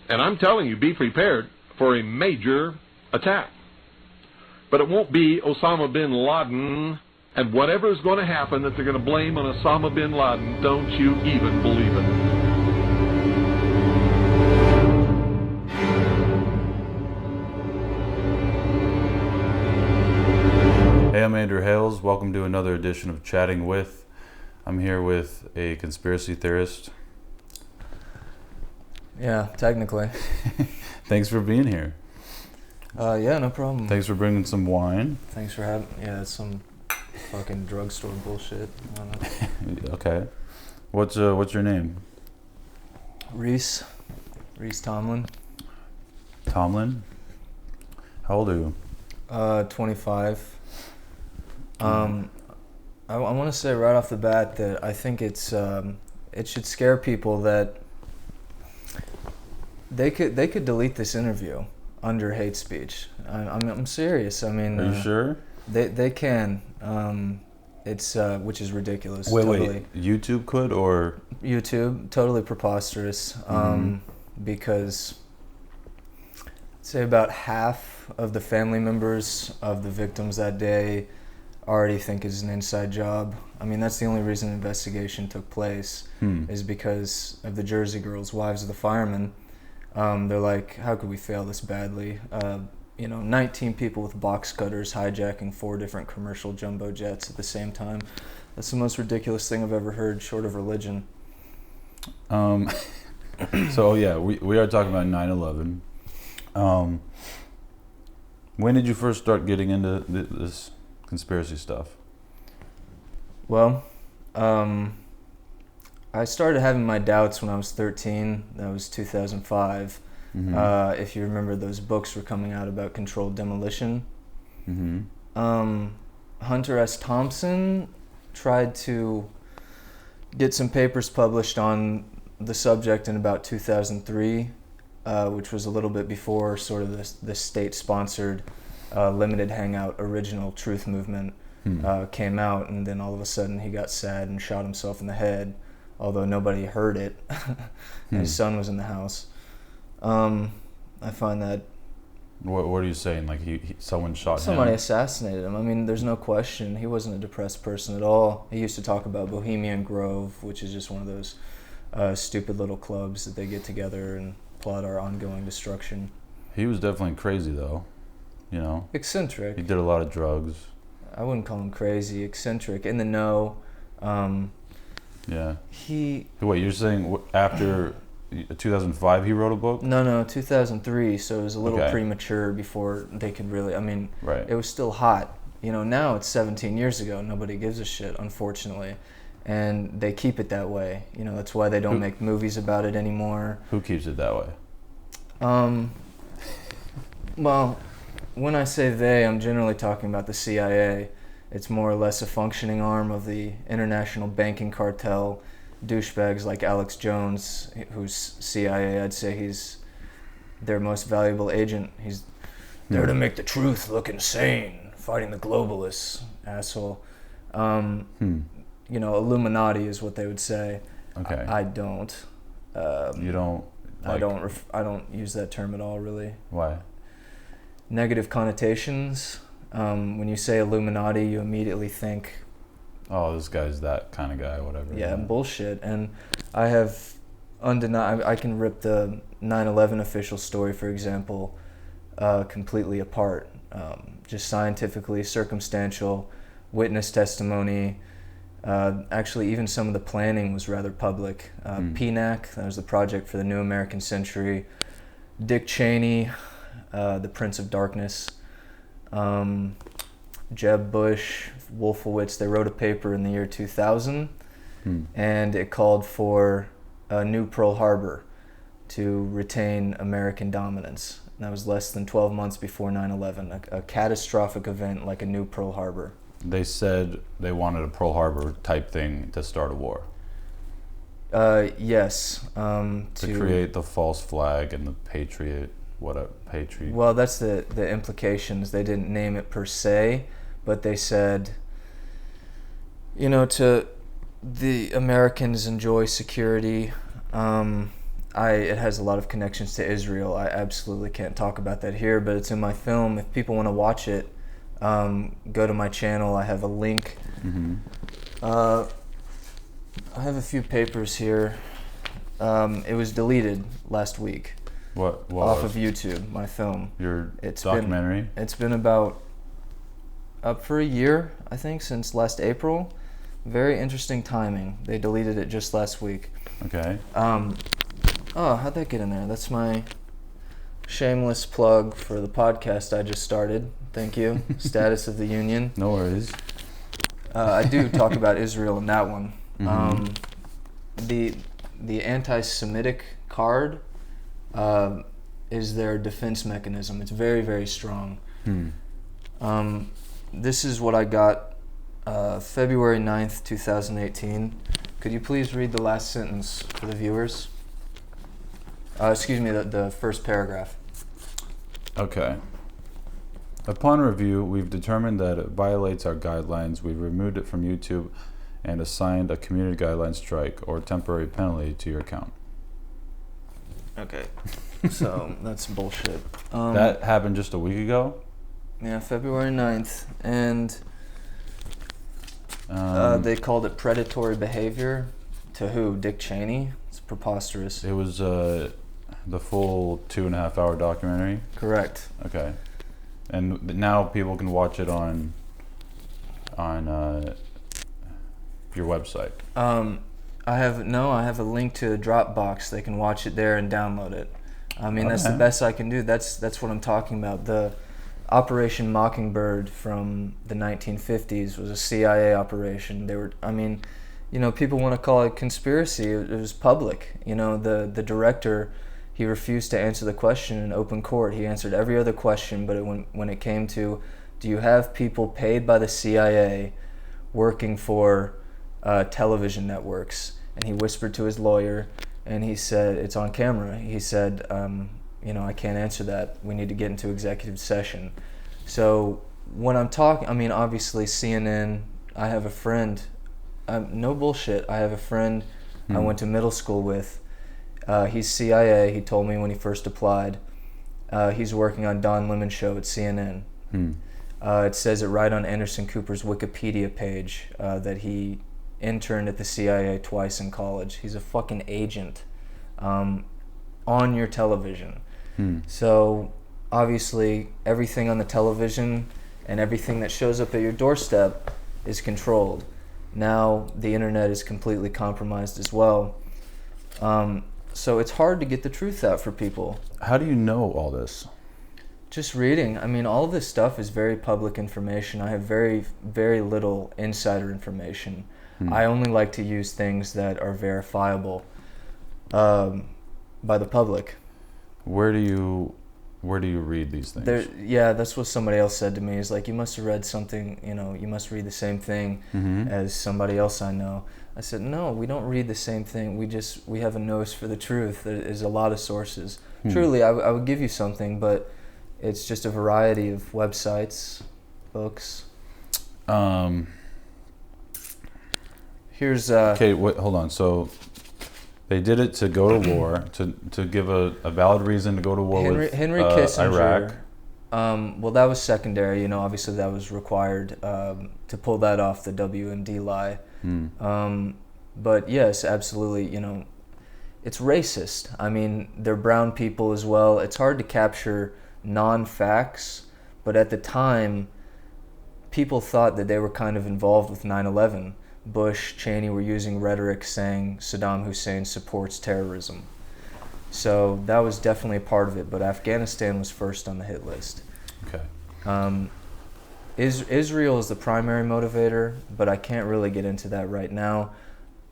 And I'm telling you, be prepared for a major attack. But it won't be Osama bin Laden, and whatever is going to happen that they're going to blame on Osama bin Laden, don't you even believe it. Hey, I'm Andrew Hales. Welcome to another edition of Chatting With. I'm here with a conspiracy theorist. Yeah, technically. Thanks for being here. Yeah, no problem. Thanks for bringing some wine. Thanks for having. Yeah, it's some fucking drugstore bullshit. I don't know. Okay. What's your name? Reese Tomlin. Tomlin? How old are you? 25. I want to say right off the bat that I think it should scare people that they could delete this interview under hate speech. I'm serious. I mean, are you sure? They can. It's which is ridiculous. Wait. YouTube could, or YouTube, totally preposterous. Because say about half of the family members of the victims that day already think it's an inside job. I mean, that's the only reason the investigation took place is because of the Jersey girls, wives of the firemen. They're like, how could we fail this badly? 19 people with box cutters hijacking 4 different commercial jumbo jets at the same time. That's the most ridiculous thing I've ever heard, short of religion. So yeah, we are talking about 9/11. When did you first start getting into this conspiracy stuff? Well, I started having my doubts when I was 13. That was 2005. If you remember, those books were coming out about controlled demolition. Hunter S. Thompson tried to get some papers published on the subject in about 2003, which was a little bit before sort of the state-sponsored limited hangout original truth movement came out, and then all of a sudden he got sad and shot himself in the head, although nobody heard it. His son was in the house. I find that... What are you saying? Like someone shot somebody him? assassinated him. I mean, there's no question. He wasn't a depressed person at all. He used to talk about Bohemian Grove, which is just one of those stupid little clubs that they get together and plot our ongoing destruction. He was definitely crazy, though. You know? Eccentric. He did a lot of drugs. I wouldn't call him crazy. Eccentric. In the know. Yeah. Wait, you're saying after 2005 he wrote a book? No, 2003, so it was a little Okay. premature before they could really, right. It was still hot. Now it's 17 years ago. Nobody gives a shit, unfortunately. And they keep it that way. That's why they don't make movies about it anymore. Who keeps it that way? Well, when I say they, I'm generally talking about the CIA. It's more or less a functioning arm of the international banking cartel. Douchebags like Alex Jones, who's CIA, I'd say he's their most valuable agent. He's there to make the truth look insane, fighting the globalists, asshole. Illuminati is what they would say. Okay. I don't. You don't? I don't use that term at all, really. Why? Negative connotations. When you say Illuminati, you immediately think, oh, this guy's that kind of guy, whatever. Yeah, bullshit. And I have I can rip the 9/11 official story, for example, completely apart. Just scientifically, circumstantial, witness testimony. Actually, even some of the planning was rather public. PNAC, that was the Project for the New American Century. Dick Cheney, the Prince of Darkness. Jeb Bush, Wolfowitz, they wrote a paper in the year 2000, and it called for a new Pearl Harbor to retain American dominance. And that was less than 12 months before 9/11, a catastrophic event like a new Pearl Harbor. They said they wanted a Pearl Harbor type thing to start a war. Yes. To create the false flag and the patriot, patriot. Well, that's the implications. They didn't name it per se, but they said, to the Americans enjoy security. it has a lot of connections to Israel. I absolutely can't talk about that here, but it's in my film. If people want to watch it, go to my channel. I have a link. I have a few papers here. It was deleted last week. What off of YouTube, my film. Your documentary? It's been about up for a year, I think, since last April. Very interesting timing. They deleted it just last week. Okay. Oh, how'd that get in there? That's my shameless plug for the podcast I just started. Thank you. Status of the Union. No worries. I do talk about Israel in that one. The anti-Semitic card is their defense mechanism. It's very, very strong. This is what I got February 9th, 2018. Could you please read the last sentence for the viewers? Excuse me, the first paragraph. Okay. Upon review, we've determined that it violates our guidelines. We've removed it from YouTube and assigned a community guideline strike or temporary penalty to your account. Okay. So that's bullshit. That happened just a week ago? Yeah, February 9th. And they called it predatory behavior. To who? Dick Cheney? It's preposterous. It was the full 2.5 hour documentary? Correct. Okay. And now people can watch it on your website. I have a link to the Dropbox. They can watch it there and download it. I mean, that's the best I can do. That's what I'm talking about. The Operation Mockingbird from the 1950s was a CIA operation. They were, I mean, you know, people want to call it conspiracy. It was public. You know, the director, he refused to answer the question in open court. He answered every other question, but when it came to, do you have people paid by the CIA working for television networks? And he whispered to his lawyer, and he said, it's on camera. He said, you know, I can't answer that. We need to get into executive session. So when I'm talking, I mean, obviously CNN, I have a friend, no bullshit, I have a friend I went to middle school with. He's CIA. He told me when he first applied. He's working on Don Lemon's show at CNN. It says it right on Anderson Cooper's Wikipedia page that he interned at the CIA twice in college. He's a fucking agent on your television. So obviously everything on the television and everything that shows up at your doorstep is controlled. Now the internet is completely compromised as well. So it's hard to get the truth out for people. How do you know all this? Just reading. I mean, all of this stuff is very public information. I have very, very little insider information. I only like to use things that are verifiable by the public. Where do you read these things? Yeah, that's what somebody else said to me. Is like, you must have read something, you know, you must read the same thing as somebody else I know. I said, no, we don't read the same thing. We have a nose for the truth. There's a lot of sources. Truly, I would give you something, but it's just a variety of websites, books. Here's okay, wait, hold on. So they did it to go to war, to give a valid reason to go to war with Henry Kissinger. Iraq. Well, that was secondary. You know, obviously that was required to pull that off, the WMD lie. But yes, absolutely. You know, it's racist. I mean, they're brown people as well. It's hard to capture non-facts, but at the time, people thought that they were kind of involved with 9/11. Bush, Cheney were using rhetoric saying Saddam Hussein supports terrorism. So that was definitely a part of it, but Afghanistan was first on the hit list. Okay. Israel is the primary motivator, but I can't really get into that right now.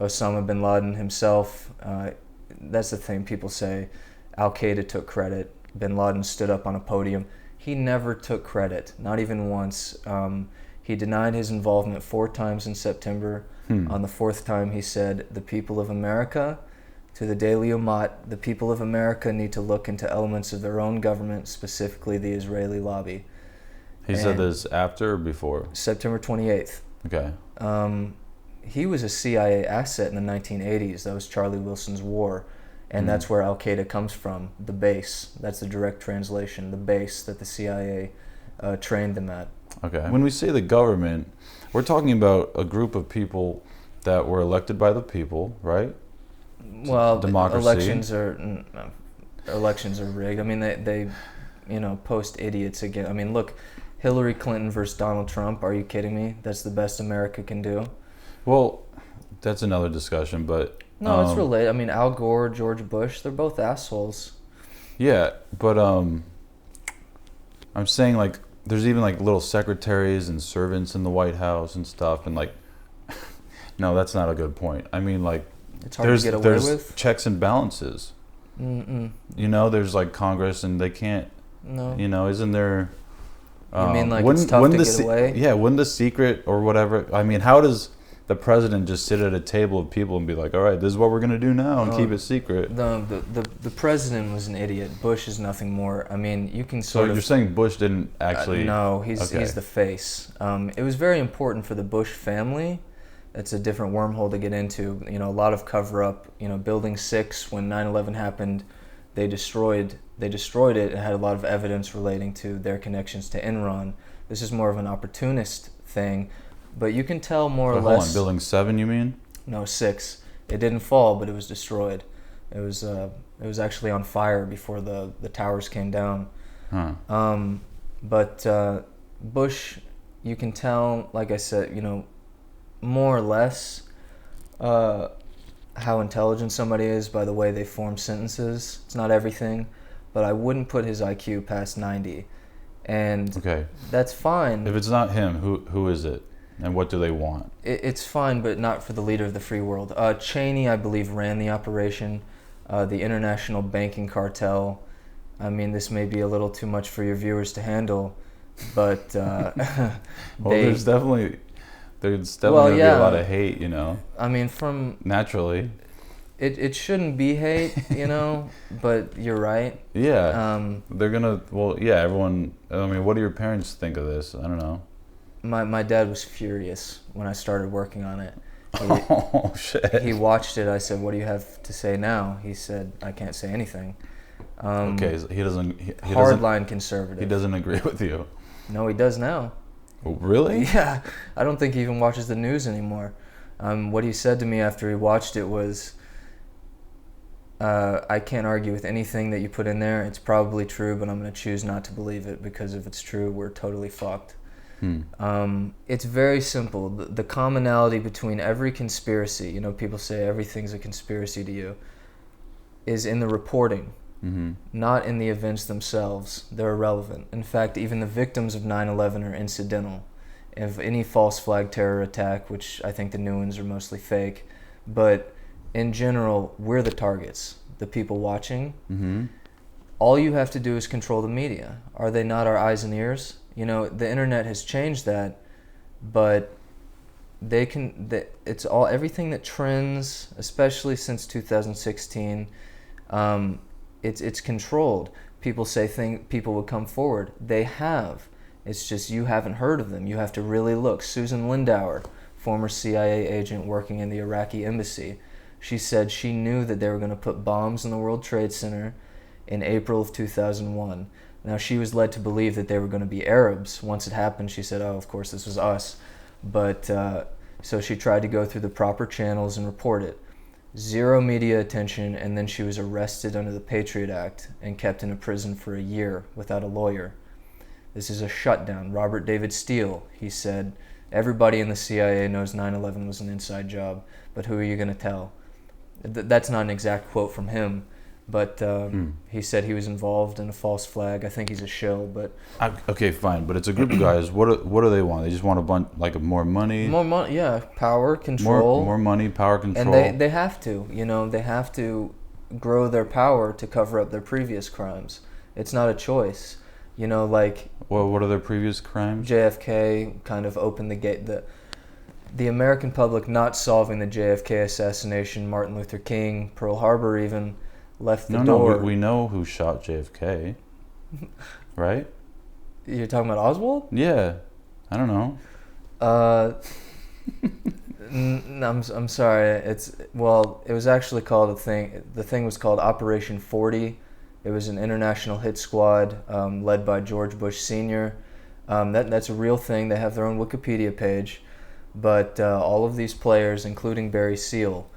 Osama bin Laden himself, that's the thing people say, al-Qaeda took credit. Bin Laden stood up on a podium. He never took credit, not even once. He denied his involvement 4 times in September. On the 4th time, he said, the people of America, to the Daily Umat, the people of America need to look into elements of their own government, specifically the Israeli lobby. He said this after or before? September 28th. Okay. He was a CIA asset in the 1980s. That was Charlie Wilson's war. And that's where al-Qaeda comes from, the base. That's the direct translation, the base that the CIA trained them at. Okay. When we say the government, we're talking about a group of people that were elected by the people, right? Well, Democracy. elections are rigged. I mean, they post idiots again. I mean, look, Hillary Clinton versus Donald Trump. Are you kidding me? That's the best America can do. Well, that's another discussion, but no, it's related. I mean, Al Gore, George Bush, they're both assholes. Yeah, but I'm saying, like, there's even like little secretaries and servants in the White House and stuff, and like, no, that's not a good point. I mean, like, it's hard to get away with. Checks and balances. Mm-mm. There's like Congress, and they can't. No. Isn't there? You mean like it's tough to get away? Yeah, wouldn't the secret or whatever? I mean, how does the president just sit at a table of people and be like, all right, this is what we're going to do now, and keep it secret? The president was an idiot. Bush is nothing more. I mean, you can So you're saying Bush didn't actually... no, he's the face. It was very important for the Bush family. It's a different wormhole to get into. A lot of cover-up. Building 6, when 9/11 happened, they destroyed it. It had a lot of evidence relating to their connections to Enron. This is more of an opportunist thing. But you can tell more or less... Hold on, Building 7, you mean? No, 6. It didn't fall, but it was destroyed. It was actually on fire before the towers came down. Huh. But Bush, you can tell, like I said, more or less how intelligent somebody is by the way they form sentences. It's not everything, but I wouldn't put his IQ past 90. And that's fine. If it's not him, who is it? And what do they want? It's fine, but not for the leader of the free world. Cheney, I believe, ran the operation, the international banking cartel. I mean, this may be a little too much for your viewers to handle, but there's definitely gonna be a lot of hate, I mean, from naturally, it shouldn't be hate, but you're right. Yeah, they're gonna. Well, yeah, everyone. I mean, what do your parents think of this? I don't know. My dad was furious when I started working on it. Oh shit! He watched it. I said, "What do you have to say now?" He said, "I can't say anything." Okay, so he doesn't. Hardline conservative. He doesn't agree with you. No, he does now. Oh, really? Yeah, I don't think he even watches the news anymore. What he said to me after he watched it was, "I can't argue with anything that you put in there. It's probably true, but I'm going to choose not to believe it because if it's true, we're totally fucked." It's very simple. The commonality between every conspiracy, people say everything's a conspiracy to you, is in the reporting, not in the events themselves. They're irrelevant. In fact, even the victims of 9/11 are incidental. If any false flag terror attack, which I think the new ones are mostly fake, but in general, we're the targets, the people watching. All you have to do is control the media. Are they not our eyes and ears? The internet has changed that, but it's everything that trends, especially since 2016. It's controlled. People say people would come forward. They have. It's just you haven't heard of them. You have to really look. Susan Lindauer, former CIA agent working in the Iraqi embassy, she said she knew that they were going to put bombs in the World Trade Center in April of 2001. Now, she was led to believe that they were going to be Arabs. Once it happened, she said, oh, of course, this was us. But so she tried to go through the proper channels and report it. Zero media attention, and then she was arrested under the Patriot Act and kept in a prison for a year without a lawyer. This is a shutdown. Robert David Steele, he said, everybody in the CIA knows 9/11 was an inside job, but who are you going to tell? That's not an exact quote from him. But he said he was involved in a false flag. I think he's a shill, but... Okay, fine, but it's a group of guys. What do they want? They just want a bunch, like more money? More money, yeah. Power, control. More money, power, control. And they have to, they have to grow their power to cover up their previous crimes. It's not a choice. Like... Well, what are their previous crimes? JFK kind of opened the gate... The American public not solving the JFK assassination, Martin Luther King, Pearl Harbor even... left the door. No, we know who shot JFK, right? You're talking about Oswald? Yeah, I don't know. I'm sorry. It was actually called the thing was called Operation 40. It was an international hit squad led by George Bush Sr. That's a real thing. They have their own Wikipedia page. But all of these players, including Barry Seal,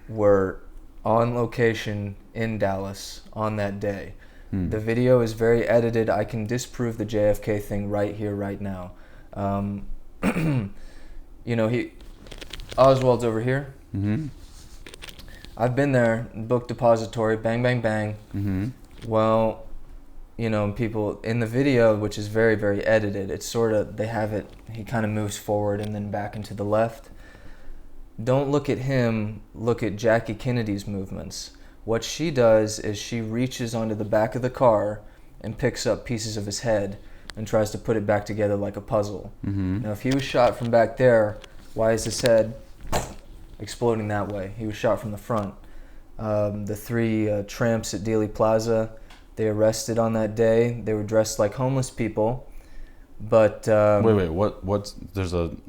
were on location in Dallas on that day. The video is very edited. I can disprove the JFK thing right here, right now. Oswald's over here. Mm-hmm. I've been there, book depository, bang, bang, bang. Mm-hmm. Well, people in the video, which is very, very edited, it's sort of, they have it, he kind of moves forward and then back and to the left. Don't look at him, look at Jackie Kennedy's movements. What she does is she reaches onto the back of the car and picks up pieces of his head and tries to put it back together like a puzzle. Mm-hmm. Now, if he was shot from back there, why is his head exploding that way? He was shot from the front. The three tramps at Dealey Plaza, they arrested on that day. They were dressed like homeless people, but... Wait, what's...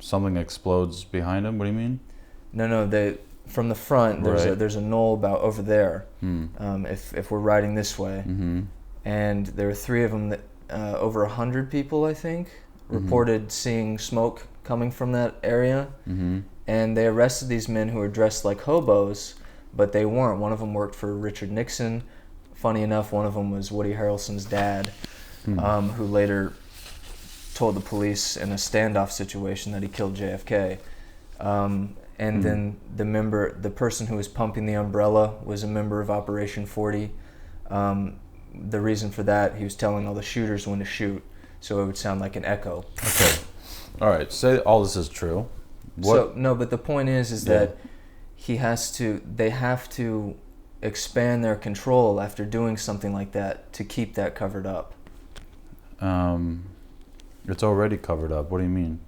something explodes behind him? What do you mean? No, from the front, there's a knoll about over there, if we're riding this way. Mm-hmm. And there were three of them that, over 100 people, I think, reported seeing smoke coming from that area. Mm-hmm. And they arrested these men who were dressed like hobos, but they weren't. One of them worked for Richard Nixon. Funny enough, one of them was Woody Harrelson's dad, who later told the police in a standoff situation that he killed JFK. And then the person who was pumping the umbrella was a member of Operation 40. The reason for that, he was telling all the shooters when to shoot, so it would sound like an echo. Okay. All right. Say all this is true. But the point is that they have to expand their control after doing something like that to keep that covered up. It's already covered up. What do you mean?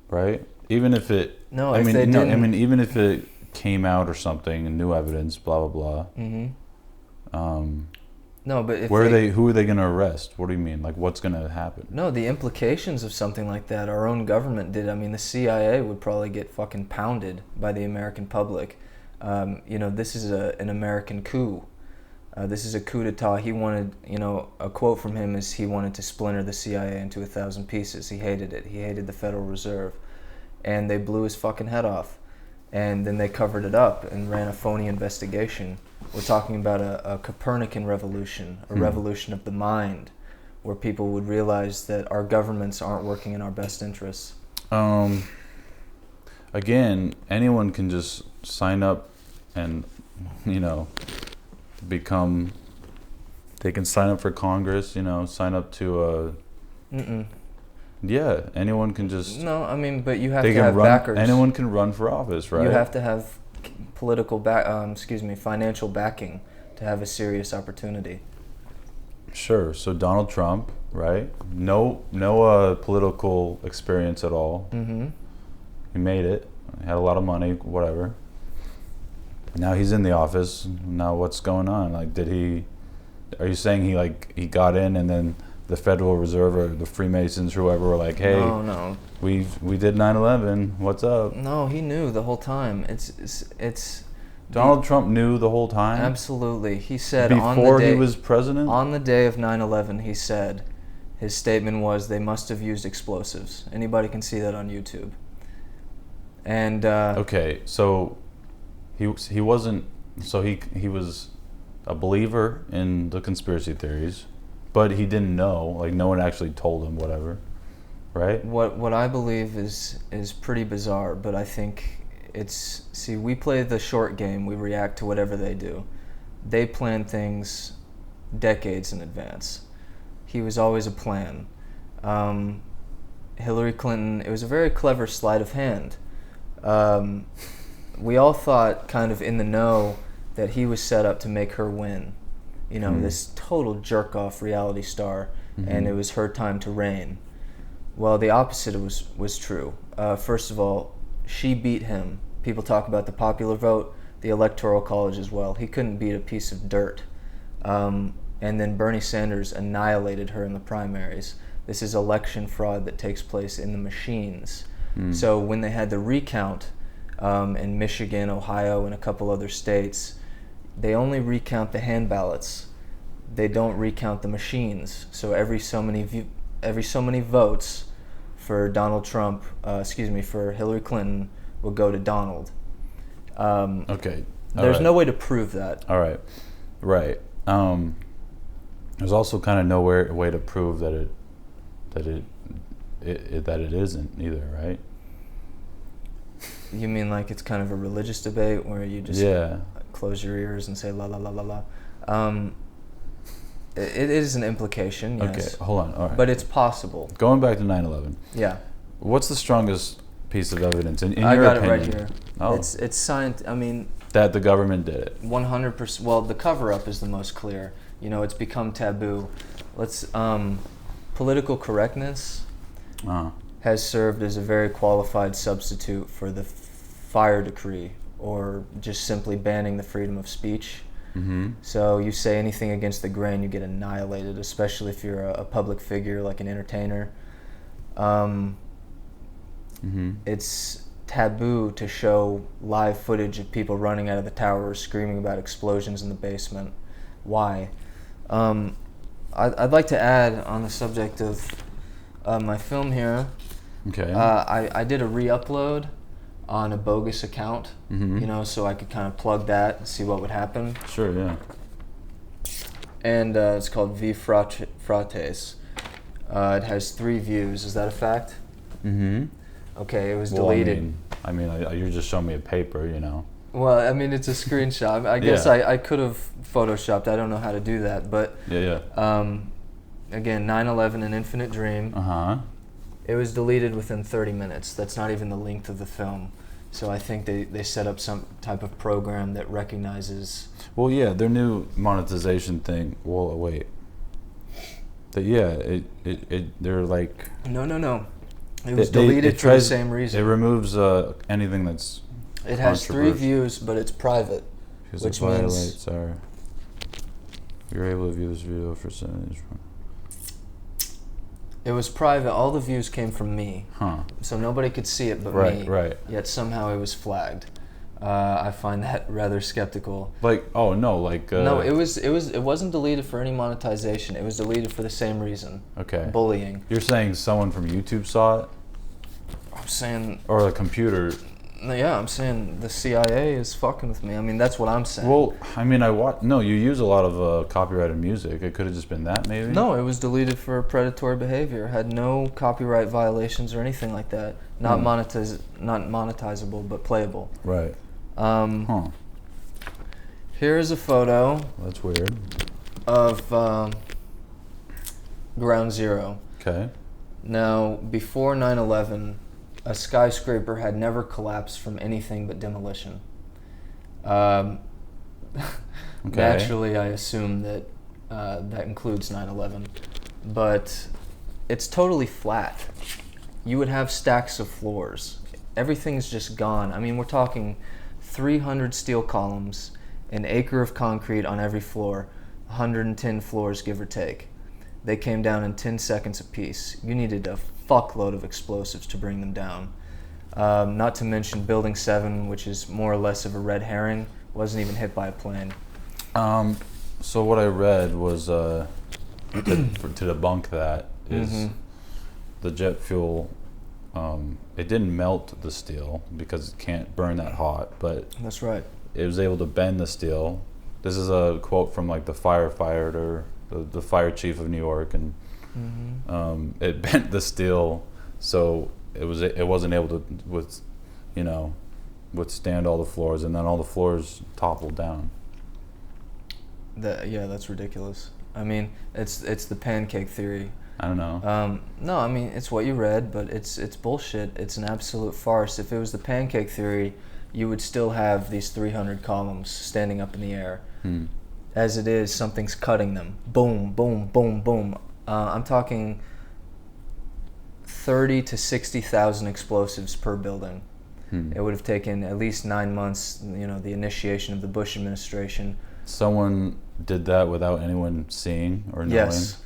Right? Even if it... even if it came out or something and new evidence, blah, blah, blah. Mm-hmm. No, but if who are they going to arrest? What do you mean? Like, what's going to happen? No, the implications of something like that, our own government did. I mean, the CIA would probably get fucking pounded by the American public. This is an American coup. This is a coup d'etat. He wanted, a quote from him is he wanted to splinter the CIA into 1,000 pieces. He hated it. He hated the Federal Reserve. And they blew his fucking head off. And then they covered it up and ran a phony investigation. We're talking about a Copernican revolution, a revolution of the mind, where people would realize that our governments aren't working in our best interests. Again, anyone can just sign up and, become... They can sign up for Congress, sign up to a... Yeah, anyone can just... No, I mean, but you have to have backers. Anyone can run for office, right? You have to have financial backing to have a serious opportunity. Sure. So Donald Trump, right? No political experience at all. Mm-hmm. He made it. He had a lot of money, whatever. Now he's in the office. Now what's going on? Like, are you saying he got in and then the Federal Reserve or the Freemasons, whoever, were like, hey, no. we did 9/11, what's up? No, he knew the whole time. Donald Trump knew the whole time? Absolutely. He said before he was president? On the day of 9/11, he said, his statement was, they must have used explosives. Anybody can see that on YouTube. And okay, so he wasn't, so he was a believer in the conspiracy theories. But he didn't know, like no one actually told him whatever, right? What I believe is pretty bizarre, but I think we play the short game, we react to whatever they do. They plan things decades in advance. He was always a plan. Hillary Clinton, it was a very clever sleight of hand. We all thought kind of in the know that he was set up to make her win. This total jerk-off reality star, and it was her time to reign. Well, the opposite was true. First of all, she beat him. People talk about the popular vote, the Electoral College as well. He couldn't beat a piece of dirt. And then Bernie Sanders annihilated her in the primaries. This is election fraud that takes place in the machines. So when they had the recount, in Michigan, Ohio, and a couple other states, they only recount the hand ballots. They don't recount the machines. So every so many votes for Donald Trump, for Hillary Clinton will go to Donald. Okay. There's no way to prove that. All right. Right. There's also kind of no way to prove that it isn't either, right? You mean like it's kind of a religious debate where you just close your ears and say la la la la la? It is an implication, yes. Okay, hold on. All right. But it's possible. Going back to 9/11. Yeah. What's the strongest piece of evidence in I your got opinion? it right here. Oh. It's science. I mean, that the government did it. 100%. Well, the cover-up is the most clear. You know, it's become taboo. Political correctness has served as a very qualified substitute for the fire decree, or just simply banning the freedom of speech. Mm-hmm. So you say anything against the grain, you get annihilated, especially if you're a public figure like an entertainer. It's taboo to show live footage of people running out of the towers screaming about explosions in the basement. Why? I'd like to add on the subject of my film here. Okay. I did a re-upload on a bogus account, so I could kind of plug that and see what would happen. Sure, yeah. And it's called V Frates. It has 3 views. Is that a fact? Mm-hmm. Okay, it was deleted. I mean, you're just showing me a paper, you know. Well, I mean, it's a screenshot. I guess I could have photoshopped. I don't know how to do that, but again, 9/11, An Infinite Dream. It was deleted within 30 minutes. That's not even the length of the film. So I think they set up some type of program that recognizes... Well, yeah, their new monetization thing. Well, wait. They're like... No. It was deleted for the same reason. It removes anything that's It has 3 views, but it's private, which means... You're able to view this video for percentage. It was private. All the views came from me. So nobody could see it but me. Right. Yet somehow it was flagged. I find that rather skeptical. No, it wasn't deleted for any monetization. It was deleted for the same reason. Okay. Bullying. You're saying someone from YouTube saw it? I'm saying... Or a computer... Yeah, I'm saying the CIA is fucking with me. I mean, that's what I'm saying. Well, I mean, No, you use a lot of copyrighted music. It could have just been that, maybe? No, it was deleted for predatory behavior. It had no copyright violations or anything like that. Not monetizable, but playable. Right. Here is a photo. That's weird. Of Ground Zero. Okay. Now, before 9/11, a skyscraper had never collapsed from anything but demolition. Naturally, I assume that that includes 9/11. But it's totally flat. You would have stacks of floors. Everything's just gone. I mean, we're talking 300 steel columns, an acre of concrete on every floor, 110 floors, give or take. They came down in 10 seconds apiece. You needed a fuckload of explosives to bring them down. Not to mention Building 7, which is more or less of a red herring, wasn't even hit by a plane. So what I read was, to debunk that, is the jet fuel, it didn't melt the steel because it can't burn that hot, but that's right. It was able to bend the steel. This is a quote from like the firefighter, the fire chief of New York, and it bent the steel, so it wasn't able to withstand all the floors, and then all the floors toppled down. That's ridiculous. I mean, it's the pancake theory. I don't know. No, I mean, it's what you read, but it's bullshit. It's an absolute farce. If it was the pancake theory, you would still have these 300 columns standing up in the air. As it is, something's cutting them. Boom, boom, boom, boom. I'm talking 30 to 60,000 explosives per building. It would have taken at least 9 months, the initiation of the Bush administration. Someone did that without anyone seeing or knowing? Yes.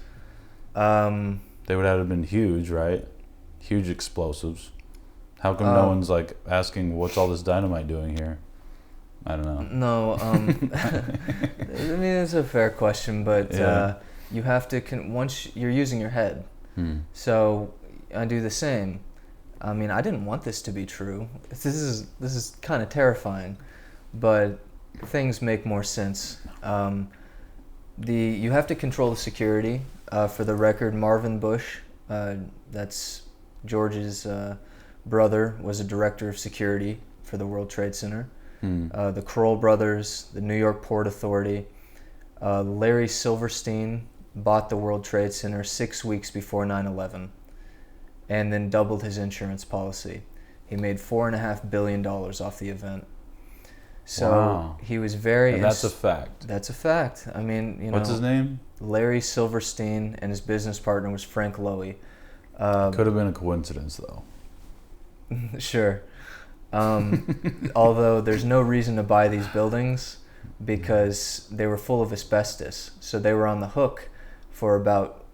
They would have been huge, right? Huge explosives. How come no one's like asking what's all this dynamite doing here? I don't know. No, I mean, it's a fair question, but you have to, once you're using your head. So I do the same. I mean, I didn't want this to be true. This is kind of terrifying, but things make more sense. You have to control the security. For the record, Marvin Bush, that's George's brother, was a director of security for the World Trade Center. The Kroll brothers, the New York Port Authority, Larry Silverstein bought the World Trade Center 6 weeks before 9/11, and then doubled his insurance policy. He made $4.5 billion off the event. So he was very. And that's a fact. That's a fact. I mean, you know. What's his name? Larry Silverstein, and his business partner was Frank Lowy. Could have been a coincidence, though. Sure. Although there's no reason to buy these buildings because they were full of asbestos. So they were on the hook for about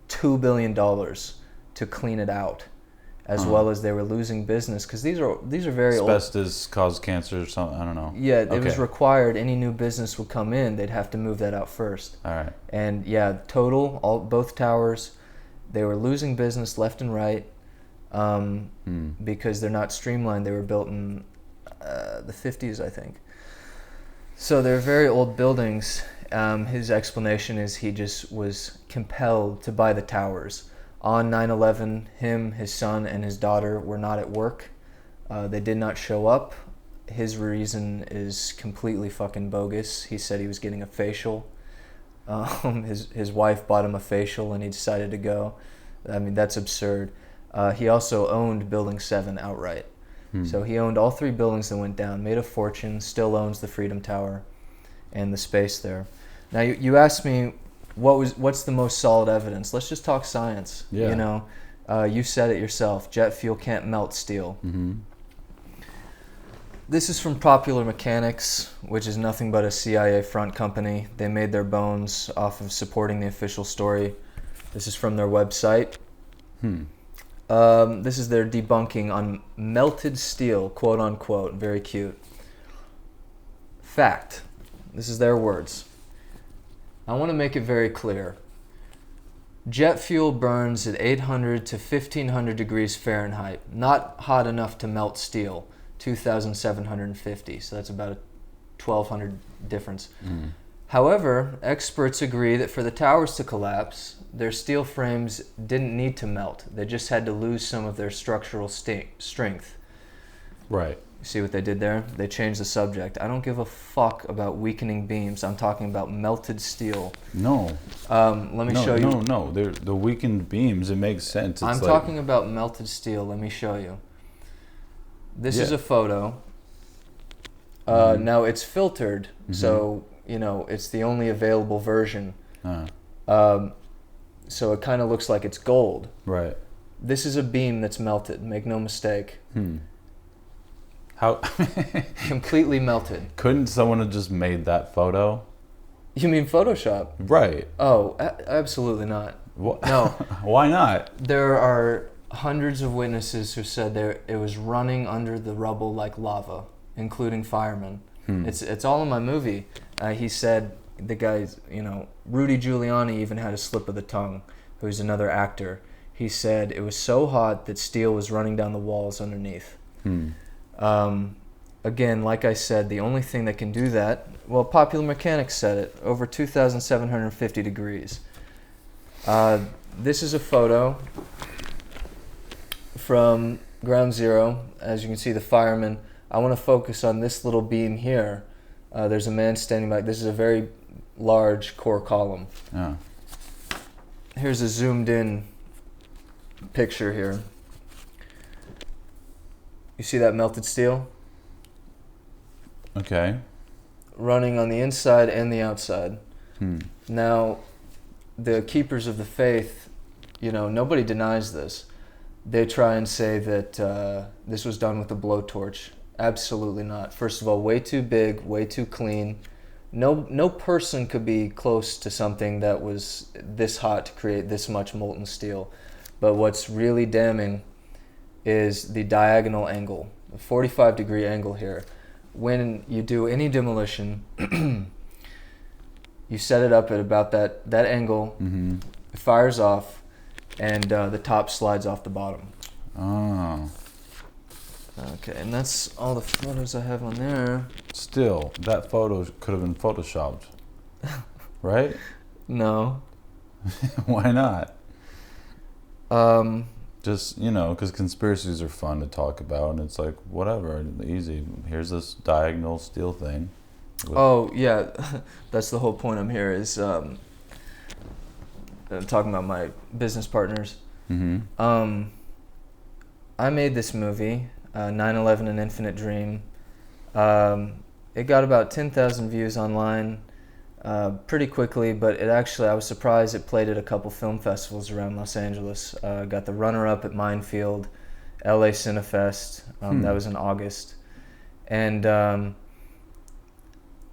$2 billion to clean it out, as well as they were losing business because these are very old. Asbestos caused cancer or something, I don't know. Yeah, it was required. Any new business would come in, they'd have to move that out first. All right. And both towers, they were losing business left and right. Because they're not streamlined. They were built in the 50s, I think. So they're very old buildings. His explanation is he just was compelled to buy the towers. On 9/11, him, his son, and his daughter were not at work. They did not show up. His reason is completely fucking bogus. He said he was getting a facial. His wife bought him a facial and he decided to go. I mean, that's absurd. He also owned Building 7 outright. So he owned all 3 buildings that went down, made a fortune, still owns the Freedom Tower and the space there. Now, you asked me, what's the most solid evidence? Let's just talk science. Yeah. You know, you said it yourself. Jet fuel can't melt steel. This is from Popular Mechanics, which is nothing but a CIA front company. They made their bones off of supporting the official story. This is from their website. This is their debunking on melted steel, quote unquote. Very cute. Fact. This is their words. I want to make it very clear. Jet fuel burns at 800 to 1500 degrees Fahrenheit. Not hot enough to melt steel. 2,750. So that's about a 1,200 difference. However, experts agree that for the towers to collapse, their steel frames didn't need to melt. They just had to lose some of their structural strength. Right. See what they did there? They changed the subject. I don't give a fuck about weakening beams. I'm talking about melted steel. No. Let me show you. No. They're the weakened beams. It makes sense. I'm talking about melted steel. Let me show you. This is a photo. Now it's filtered, so it's the only available version. So it kind of looks like it's gold. Right. This is a beam that's melted. Make no mistake. How? Completely melted. Couldn't someone have just made that photo? You mean Photoshop? Right. Oh, absolutely not. No. Why not? There are hundreds of witnesses who said it was running under the rubble like lava, including firemen. It's all in my movie. He said, the guys, Rudy Giuliani even had a slip of the tongue, who's another actor. He said it was so hot that steel was running down the walls underneath. Again, like I said, the only thing that can do that, well, Popular Mechanics said it, over 2,750 degrees. This is a photo from Ground Zero. As you can see, the firemen. I want to focus on this little beam here. There's a man standing back. This is a very large core column. Yeah. Here's a zoomed in picture here. You see that melted steel? Okay. Running on the inside and the outside. Now, the keepers of the faith, nobody denies this. They try and say that this was done with a blowtorch. Absolutely not. First of all, way too big, way too clean. No person could be close to something that was this hot to create this much molten steel. But what's really damning is the diagonal angle, the 45-degree angle here. When you do any demolition, you set it up at about that angle, it fires off, and the top slides off the bottom. Oh. Okay, and that's all the photos I have on there. Still, that photo could have been photoshopped, right? No. Why not? Just, because conspiracies are fun to talk about, and it's like, whatever, easy. Here's this diagonal steel thing. Oh, yeah. That's the whole point I'm here is I'm talking about my business partners. Mm-hmm. I made this movie, 9/11 An Infinite Dream. It got about 10,000 views online pretty quickly, but I was surprised it played at a couple film festivals around Los Angeles. Got the runner-up at Minefield, LA Cinefest. That was in August. And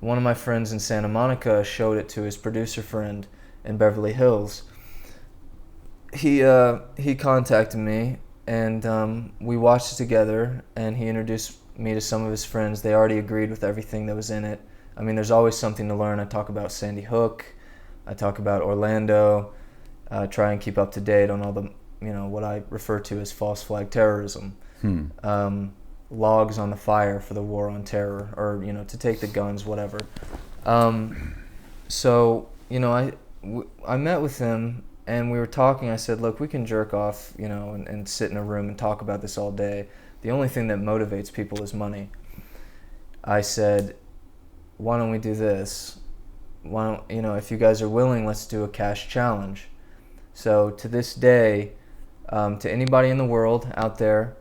one of my friends in Santa Monica showed it to his producer friend in Beverly Hills. He contacted me, and we watched it together, and he introduced me to some of his friends. They already agreed with everything that was in it. I mean, there's always something to learn. I talk about Sandy Hook, I talk about Orlando, try and keep up to date on all the, what I refer to as false flag terrorism. Logs on the fire for the war on terror, or, to take the guns, whatever. So, I met with him, and we were talking. I said, look, we can jerk off, and sit in a room and talk about this all day. The only thing that motivates people is money. I said, why don't we do this? Why don't, if you guys are willing, let's do a cash challenge. So to this day, to anybody in the world out there,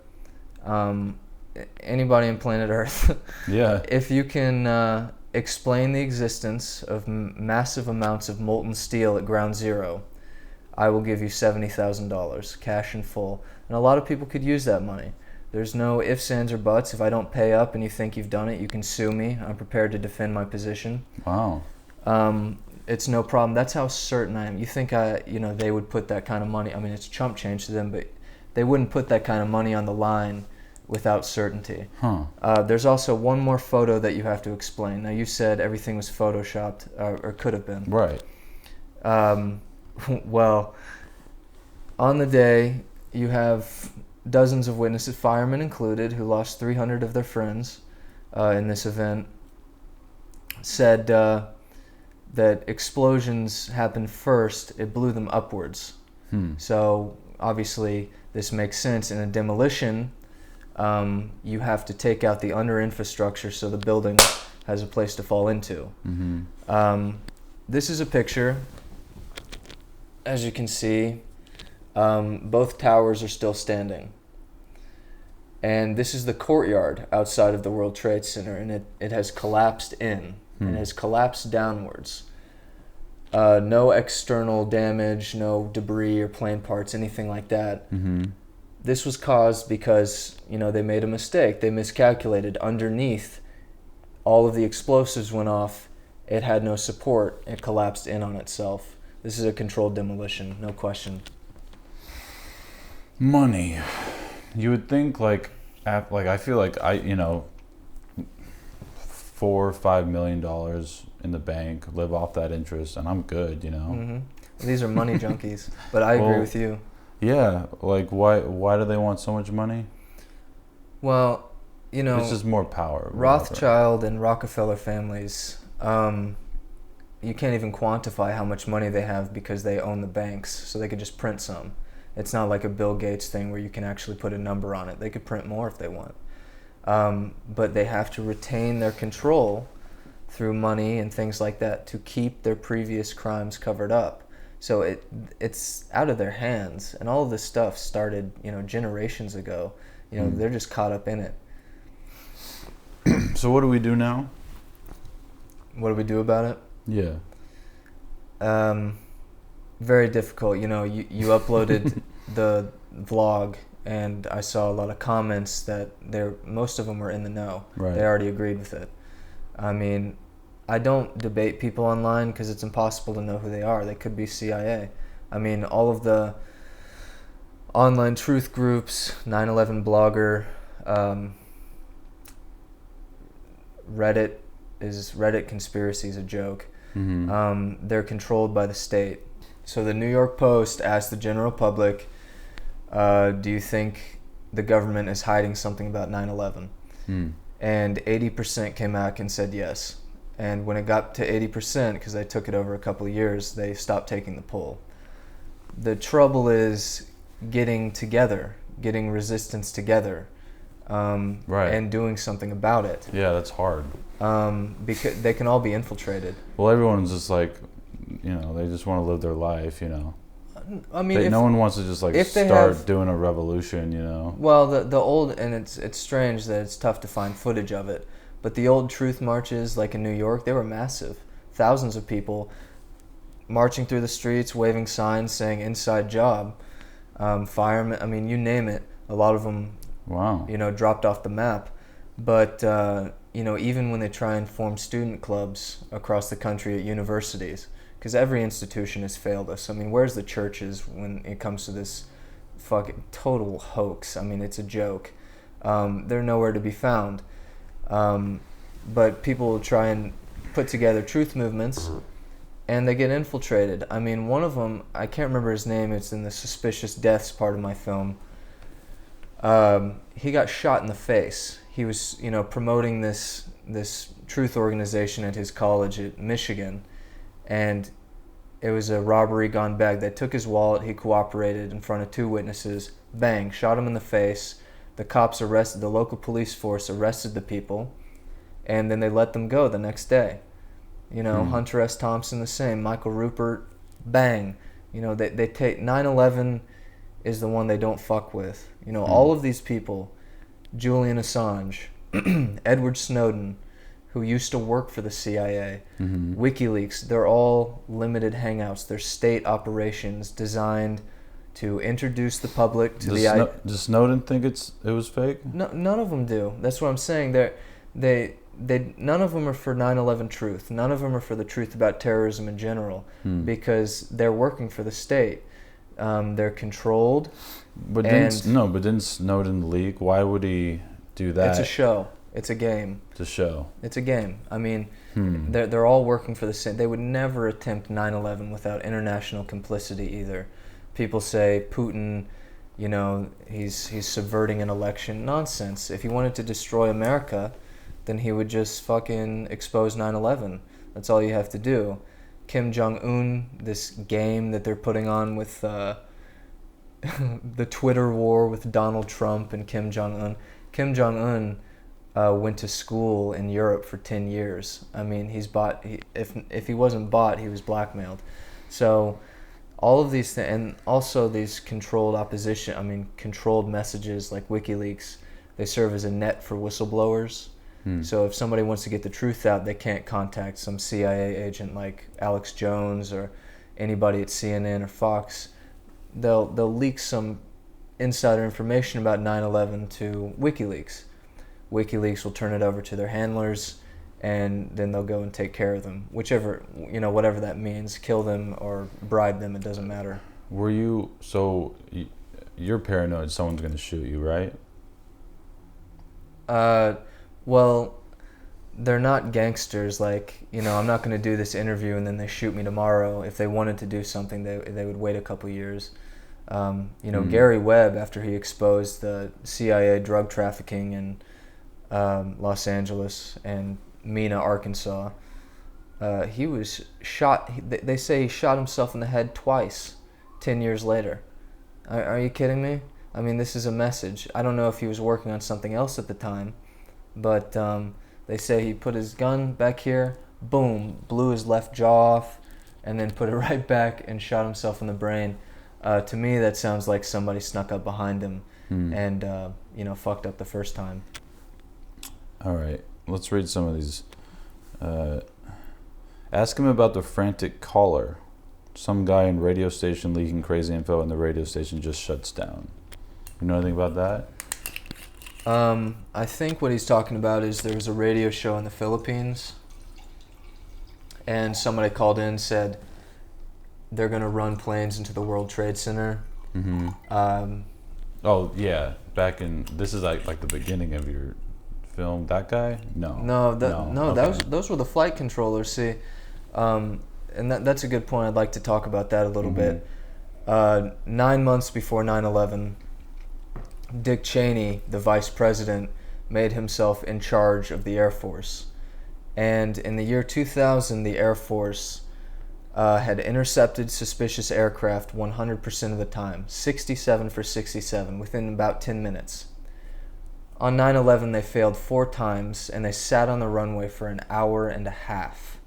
anybody on planet Earth, yeah, if you can explain the existence of massive amounts of molten steel at ground zero, I will give you $70,000, cash in full. And a lot of people could use that money. There's no ifs, ands, or buts. If I don't pay up and you think you've done it, you can sue me. I'm prepared to defend my position. Wow. It's no problem. That's how certain I am. You think they would put that kind of money, I mean, it's chump change to them, but they wouldn't put that kind of money on the line without certainty. There's also one more photo that you have to explain. Now, you said everything was photoshopped, or could have been. Right. Well, on the day, you have dozens of witnesses, firemen included, who lost 300 of their friends in this event, said that explosions happened first. It blew them upwards. So obviously this makes sense. In a demolition, you have to take out the under infrastructure so the building has a place to fall into. This is a picture. As you can see, both towers are still standing. And this is the courtyard outside of the World Trade Center, and it has collapsed in. It has collapsed downwards. No external damage, no debris or plane parts, anything like that. This was caused because, they made a mistake. They miscalculated. Underneath, all of the explosives went off. It had no support. It collapsed in on itself. This is a controlled demolition, no question. Money. You would think I feel like $4 or $5 million in the bank, live off that interest, and I'm good, These are money junkies, but I agree with you. Yeah, why do they want so much money? Well, it's just more power. Rothschild and Rockefeller families, you can't even quantify how much money they have because they own the banks, so they could just print some. It's not like a Bill Gates thing where you can actually put a number on it. They could print more if they want. But they have to retain their control through money and things like that to keep their previous crimes covered up. So it's out of their hands, and all of this stuff started, generations ago. They're just caught up in it. So what do we do now? What do we do about it? Yeah. Very difficult. You uploaded the vlog, and I saw a lot of comments that most of them were in the know. Right. They already agreed with it. I mean, I don't debate people online because it's impossible to know who they are. They could be CIA. I mean, all of the online truth groups, 9/11 blogger, Reddit conspiracy is a joke. They're controlled by the state. So the New York Post asked the general public, do you think the government is hiding something about 9/11? And 80% came back and said yes. And when it got to 80%, because they took it over a couple of years, they stopped taking the poll. The trouble is getting together, getting resistance together, and doing something about it. Yeah, that's hard. Because they can all be infiltrated. Well, everyone's just like, they just want to live their life, I mean, no one wants to just like start doing a revolution, Well, the old, and it's strange that it's tough to find footage of it, but the old truth marches, like in New York, they were massive. Thousands of people marching through the streets, waving signs saying "inside job," firemen. I mean, you name it. A lot of them, wow, dropped off the map. But even when they try and form student clubs across the country at universities. Because every institution has failed us. I mean, where's the churches when it comes to this fucking total hoax? I mean, it's a joke. They're nowhere to be found. But people will try and put together truth movements, and they get infiltrated. I mean, one of them, I can't remember his name. It's in the suspicious deaths part of my film. He got shot in the face. He was, promoting this truth organization at his college at Michigan. And it was a robbery gone bad. They took his wallet. He cooperated in front of 2 witnesses. Bang, shot him in the face. The cops arrested, the local police force arrested the people, and then they let them go the next day. Hunter S. Thompson the same. Michael Rupert, bang. They take 9/11 is the one they don't fuck with. All of these people, Julian Assange, Edward Snowden, who used to work for the CIA, WikiLeaks, they're all limited hangouts. They're state operations designed to introduce the public to Does Snowden think it was fake? No, none of them do. That's what I'm saying. None of them are for 9/11 truth. None of them are for the truth about terrorism in general, because they're working for the state. They're controlled. But didn't Snowden leak? Why would he do that? It's a show. It's a game. It's a show. It's a game. I mean, they're all working for the same. They would never attempt 9/11 without international complicity either. People say Putin, he's subverting an election. Nonsense. If he wanted to destroy America, then he would just fucking expose 9/11. That's all you have to do. Kim Jong-un, this game that they're putting on with the Twitter war with Donald Trump and Kim Jong-un. Kim Jong-un went to school in Europe for 10 years. I mean, if he wasn't bought, he was blackmailed. So all of these things, and also these controlled controlled messages like WikiLeaks, they serve as a net for whistleblowers. So if somebody wants to get the truth out, they can't contact some CIA agent like Alex Jones or anybody at CNN or Fox. They'll leak some insider information about 9/11 to WikiLeaks. WikiLeaks will turn it over to their handlers, and then they'll go and take care of them. Whatever that means, kill them or bribe them, it doesn't matter. You're paranoid someone's going to shoot you, right? Well, they're not gangsters. I'm not going to do this interview and then they shoot me tomorrow. If they wanted to do something, they would wait a couple years. Gary Webb, after he exposed the CIA drug trafficking in Los Angeles and Mena, Arkansas, he was shot. They say he shot himself in the head twice 10 years later. Are you kidding me? I mean, this is a message. I don't know if he was working on something else at the time, but they say he put his gun back here, boom, blew his left jaw off, and then put it right back and shot himself in the brain. To me, that sounds like somebody snuck up behind him and fucked up the first time. All right, let's read some of these. Ask him about the frantic caller. Some guy in radio station leaking crazy info and the radio station just shuts down. You know anything about that? I think what he's talking about is there was a radio show in the Philippines, and somebody called in and said they're going to run planes into the World Trade Center, Oh yeah, this is like the beginning of your film. That guy? No. Okay. Those were the flight controllers. See, and that's a good point. I'd like to talk about that a little bit. 9 months before 9/11, Dick Cheney, the vice president, made himself in charge of the Air Force. And in the year 2000, the Air Force had intercepted suspicious aircraft 100% of the time, 67 for 67, within about 10 minutes. On 9/11, they failed 4 times, and they sat on the runway for an hour and a half.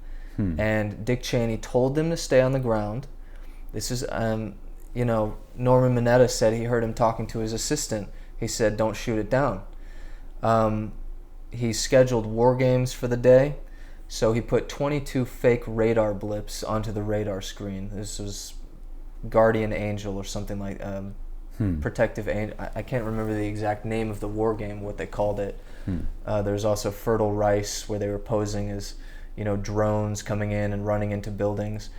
And Dick Cheney told them to stay on the ground. This is, Norman Mineta said he heard him talking to his assistant. He said, don't shoot it down. He scheduled war games for the day, so he put 22 fake radar blips onto the radar screen. This was Guardian Angel or something like Protective Angel. I can't remember the exact name of the war game, what they called it. There's also Fertile Rice, where they were posing as, drones coming in and running into buildings.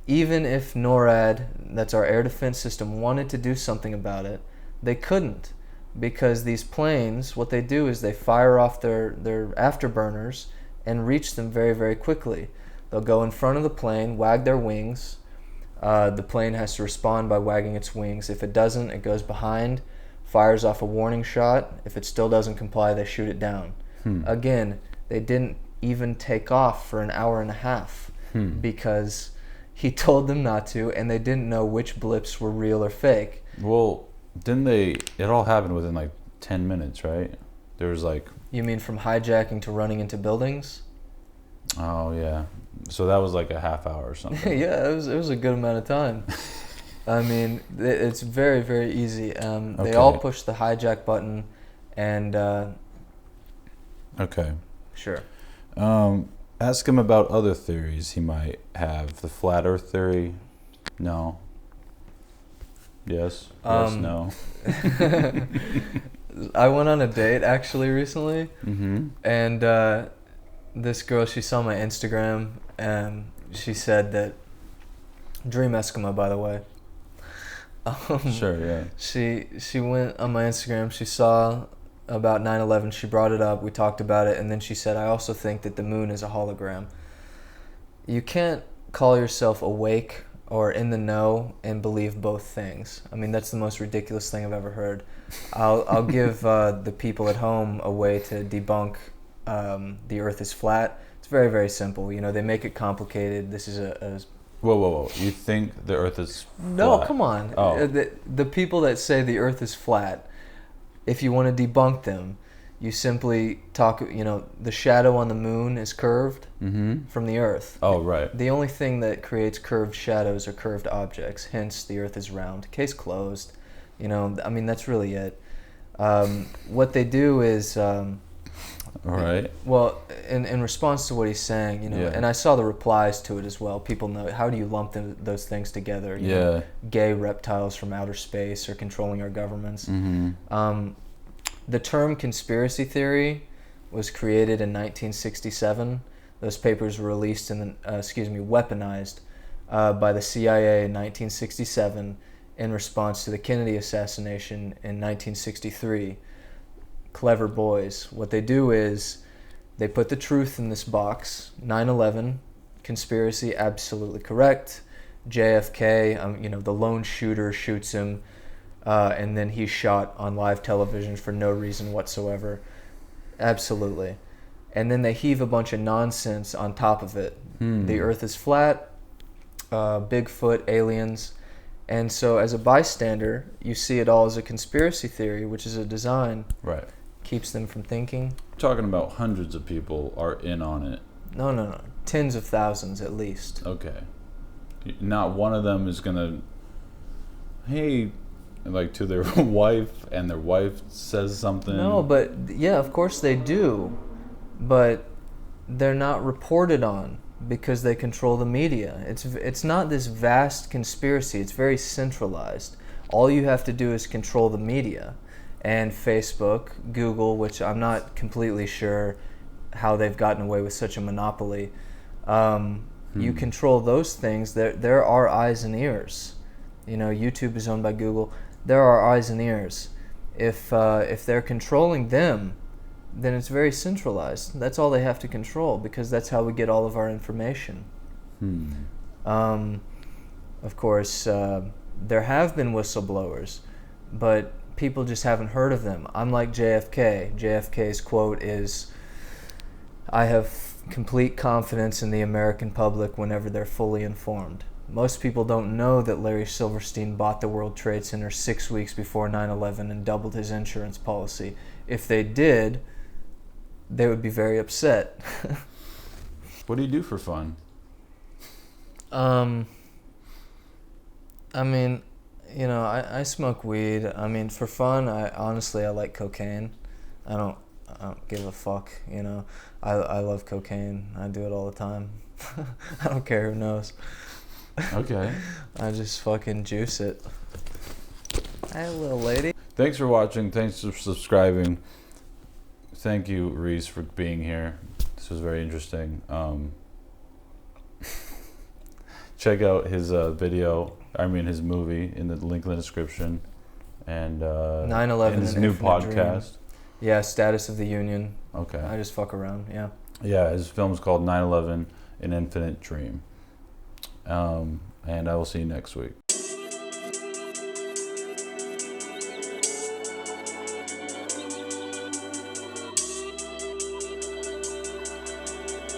Even if NORAD, that's our air defense system, wanted to do something about it, they couldn't, because these planes, what they do is they fire off their afterburners and reach them very, very quickly. They'll go in front of the plane, wag their wings. The plane has to respond by wagging its wings. If it doesn't, it goes behind, fires off a warning shot. If it still doesn't comply, they shoot it down. Again, they didn't even take off for an hour and a half because he told them not to, and they didn't know which blips were real or fake. Well, it all happened within like 10 minutes, right? There was like... You mean from hijacking to running into buildings? Oh, yeah. So that was like a half hour or something. Yeah, it was a good amount of time. I mean, it's very, very easy. They all push the hijack button, and... Okay. Sure. Ask him about other theories he might have. The flat earth theory? No. Yes? Yes, no. I went on a date actually recently, and this girl, she saw my Instagram, and she said that, Dream Eskimo, by the way. Sure, yeah. She went on my Instagram, she saw about 9/11, she brought it up, we talked about it, and then she said, I also think that the moon is a hologram. You can't call yourself awake or in the know and believe both things. I mean, that's the most ridiculous thing I've ever heard. I'll give the people at home a way to debunk the Earth is flat. It's very, very simple. They make it complicated. This is a Whoa. You think the Earth is flat? No, come on. Oh. The people that say the Earth is flat, if you want to debunk them, you simply talk, the shadow on the moon is curved from the Earth. Oh, right. The only thing that creates curved shadows are curved objects, hence the Earth is round. Case closed. I mean, that's really it. What they do is... All right. Well, in response to what he's saying, and I saw the replies to it as well. People know, how do you lump those things together? Gay reptiles from outer space are controlling our governments. The term conspiracy theory was created in 1967. Those papers were released weaponized by the CIA in 1967 in response to the Kennedy assassination in 1963. Clever boys. What they do is they put the truth in this box. 9/11, conspiracy, absolutely correct. JFK, the lone shooter shoots him, and then he's shot on live television for no reason whatsoever. Absolutely. And then they heave a bunch of nonsense on top of it. The Earth is flat, Bigfoot, aliens. And so as a bystander, you see it all as a conspiracy theory, which is a design. Right. Keeps them from thinking. Talking about hundreds of people are in on it. No. Tens of thousands at least. Okay. Not one of them is gonna, hey, like to their wife, and their wife says something. No, but yeah, of course they do. But they're not reported on because they control the media. It's not this vast conspiracy. It's very centralized. All you have to do is control the media. And Facebook, Google, which I'm not completely sure how they've gotten away with such a monopoly. You control those things. There are eyes and ears. YouTube is owned by Google. There are eyes and ears. If they're controlling them, then it's very centralized. That's all they have to control, because that's how we get all of our information. Of course, there have been whistleblowers, but people just haven't heard of them. I'm like JFK. JFK's quote is, "I have complete confidence in the American public whenever they're fully informed." Most people don't know that Larry Silverstein bought the World Trade Center 6 weeks before 9/11 and doubled his insurance policy. If they did, they would be very upset. What do you do for fun? I mean, I smoke weed. I mean, for fun, I like cocaine. I don't give a fuck, I love cocaine. I do it all the time. I don't care who knows. Okay. I just fucking juice it. Hey, little lady. Thanks for watching. Thanks for subscribing. Thank you, Reese, for being here. This was very interesting. Check out his his movie in the link in the description. And 9/11 his An new Infinite podcast. Dream. Yeah, Status of the Union. Okay. I just fuck around, yeah. Yeah, his film's called 9/11 An Infinite Dream. And I will see you next week.